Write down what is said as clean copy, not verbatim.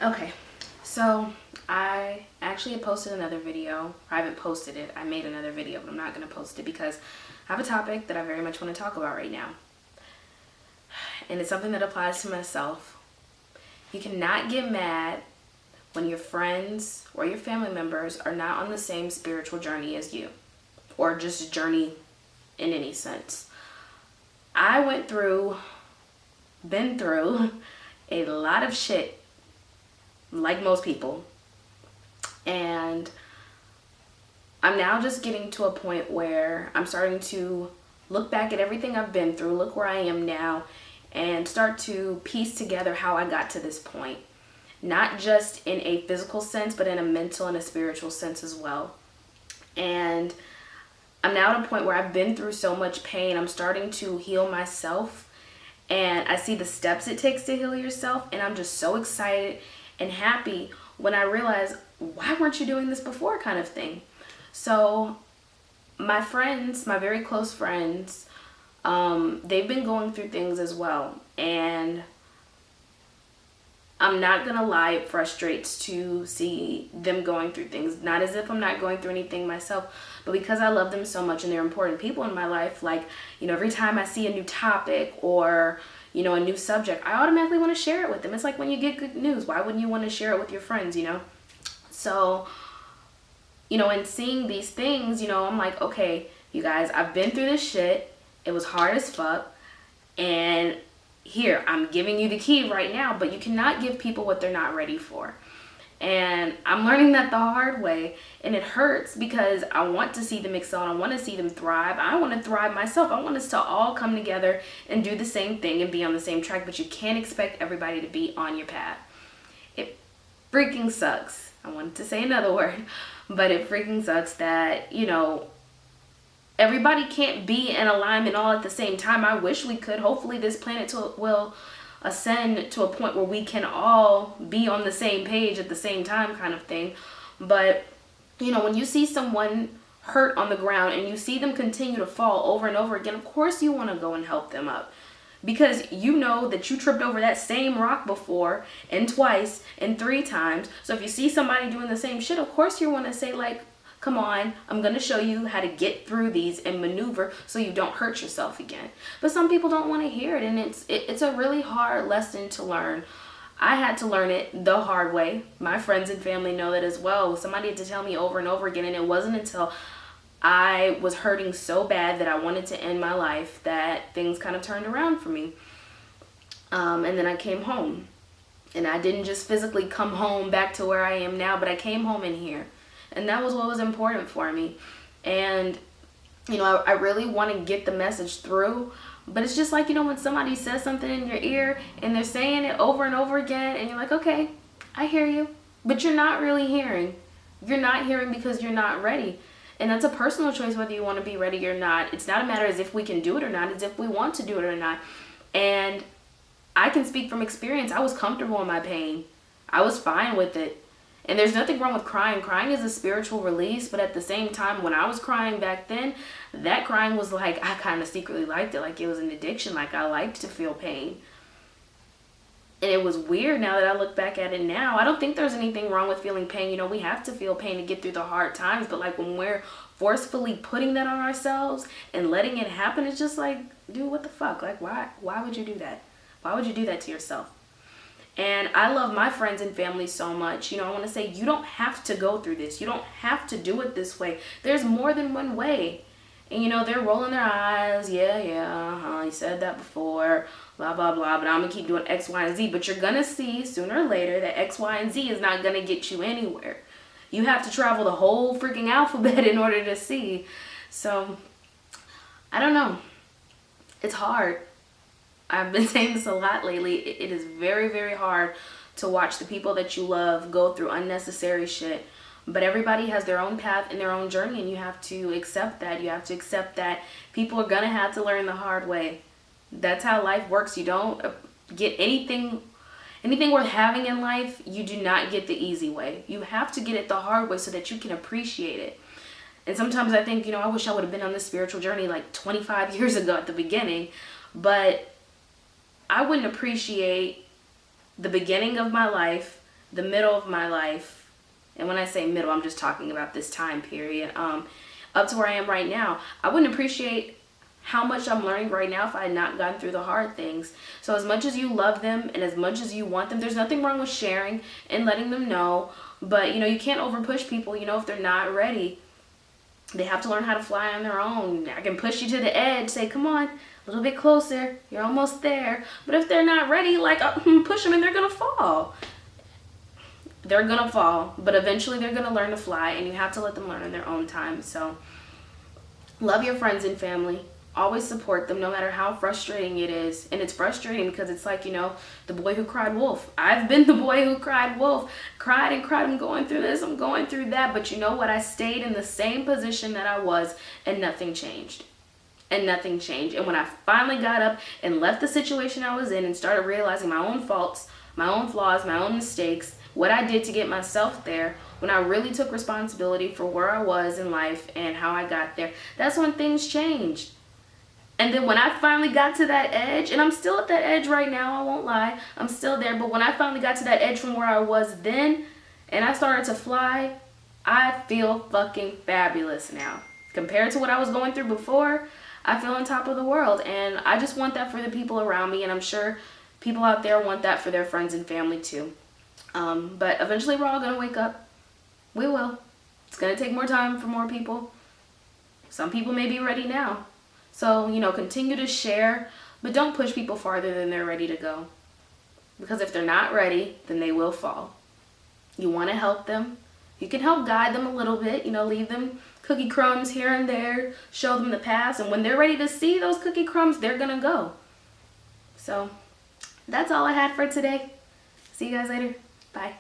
Okay, so I actually had posted another video. I haven't posted it. I made another video, but I'm not going to post it because I have a topic that I very much want to talk about right now. And it's something that applies to myself. You cannot get mad when your friends or your family members are not on the same spiritual journey as you, or just a journey in any sense. I been through a lot of shit, like most people, and I'm now just getting to a point where I'm starting to look back at everything I've been through, look where I am now, and start to piece together how I got to this point. Not just in a physical sense, but in a mental and a spiritual sense as well. And I'm now at a point where I've been through so much pain, I'm starting to heal myself. And I see the steps it takes to heal yourself, and I'm just so excited and happy when I realize, why weren't you doing this before, kind of thing. So my friends, my very close friends, they've been going through things as well. And I'm not gonna lie, it frustrates to see them going through things. Not as if I'm not going through anything myself, but because I love them so much and they're important people in my life, like, every time I see a new topic or, a new subject, I automatically want to share it with them. It's like when you get good news, why wouldn't you want to share it with your friends, So, in seeing these things, I'm like, okay, you guys, I've been through this shit. It was hard as fuck. And here, I'm giving you the key right now, but you cannot give people what they're not ready for. And I'm learning that the hard way, and it hurts because I want to see them excel, and I want to see them thrive. I want to thrive myself. I want us to all come together and do the same thing and be on the same track, but you can't expect everybody to be on your path. It freaking sucks. I wanted to say another word, but it freaking sucks that, everybody can't be in alignment all at the same time. I wish we could. Hopefully this planet will ascend to a point where we can all be on the same page at the same time, kind of thing. But when you see someone hurt on the ground and you see them continue to fall over and over again, of course you want to go and help them up, because you know that you tripped over that same rock before, and twice and 3 times. So if you see somebody doing the same shit, of course you want to say, like, come on, I'm going to show you how to get through these and maneuver so you don't hurt yourself again. But some people don't want to hear it, and it's a really hard lesson to learn. I had to learn it the hard way. My friends and family know that as well. Somebody had to tell me over and over again, and it wasn't until I was hurting so bad that I wanted to end my life that things kind of turned around for me. And then I came home. And I didn't just physically come home back to where I am now, but I came home in here. And that was what was important for me. And, I really want to get the message through. But it's just like, when somebody says something in your ear and they're saying it over and over again, and you're like, okay, I hear you. But you're not really hearing. You're not hearing because you're not ready. And that's a personal choice whether you want to be ready or not. It's not a matter as if we can do it or not. It's if we want to do it or not. And I can speak from experience. I was comfortable in my pain. I was fine with it. And there's nothing wrong with crying. Crying is a spiritual release, but at the same time, when I was crying back then, that crying was like, I kind of secretly liked it, like it was an addiction, like I liked to feel pain. And it was weird now that I look back at it now. I don't think there's anything wrong with feeling pain. We have to feel pain to get through the hard times, but like when we're forcefully putting that on ourselves and letting it happen, it's just like, dude, what the fuck? Like, why would you do that? Why would you do that to yourself? And I love my friends and family so much. I want to say, you don't have to go through this. You don't have to do it this way. There's more than one way. And, they're rolling their eyes. Yeah, you said that before. Blah, blah, blah. But I'm going to keep doing X, Y, and Z. But you're going to see sooner or later that X, Y, and Z is not going to get you anywhere. You have to travel the whole freaking alphabet in order to see. So, I don't know. It's hard. I've been saying this a lot lately. It is very, very hard to watch the people that you love go through unnecessary shit. But everybody has their own path and their own journey, and you have to accept that. You have to accept that people are going to have to learn the hard way. That's how life works. You don't get anything worth having in life, you do not get the easy way. You have to get it the hard way so that you can appreciate it. And sometimes I think, I wish I would have been on this spiritual journey like 25 years ago at the beginning. But I wouldn't appreciate the beginning of my life the middle of my life, and when I say middle, I'm just talking about this time period, up to where I am right now, I wouldn't appreciate how much I'm learning right now if I had not gone through the hard things. So as much as you love them and as much as you want them, there's nothing wrong with sharing and letting them know. But, you can't overpush people, if they're not ready. They have to learn how to fly on their own. I can push you to the edge, say, come on, a little bit closer. You're almost there. But if they're not ready, push them and they're going to fall. They're going to fall. But eventually they're going to learn to fly, and you have to let them learn in their own time. So love your friends and family. Always support them no matter how frustrating it is. And it's frustrating because it's like, the boy who cried wolf. I've been the boy who cried wolf. Cried and cried. I'm going through this. I'm going through that. But you know what? I stayed in the same position that I was, and nothing changed. And nothing changed. And when I finally got up and left the situation I was in and started realizing my own faults, my own flaws, my own mistakes, what I did to get myself there, when I really took responsibility for where I was in life and how I got there, that's when things changed. And then when I finally got to that edge, and I'm still at that edge right now, I won't lie, I'm still there, but when I finally got to that edge from where I was then, and I started to fly, I feel fucking fabulous now. Compared to what I was going through before, I feel on top of the world, and I just want that for the people around me, and I'm sure people out there want that for their friends and family too. But eventually we're all going to wake up. We will. It's going to take more time for more people. Some people may be ready now. So, continue to share, but don't push people farther than they're ready to go. Because if they're not ready, then they will fall. You want to help them. You can help guide them a little bit, leave them cookie crumbs here and there, show them the path, and when they're ready to see those cookie crumbs, they're going to go. So, that's all I had for today. See you guys later. Bye.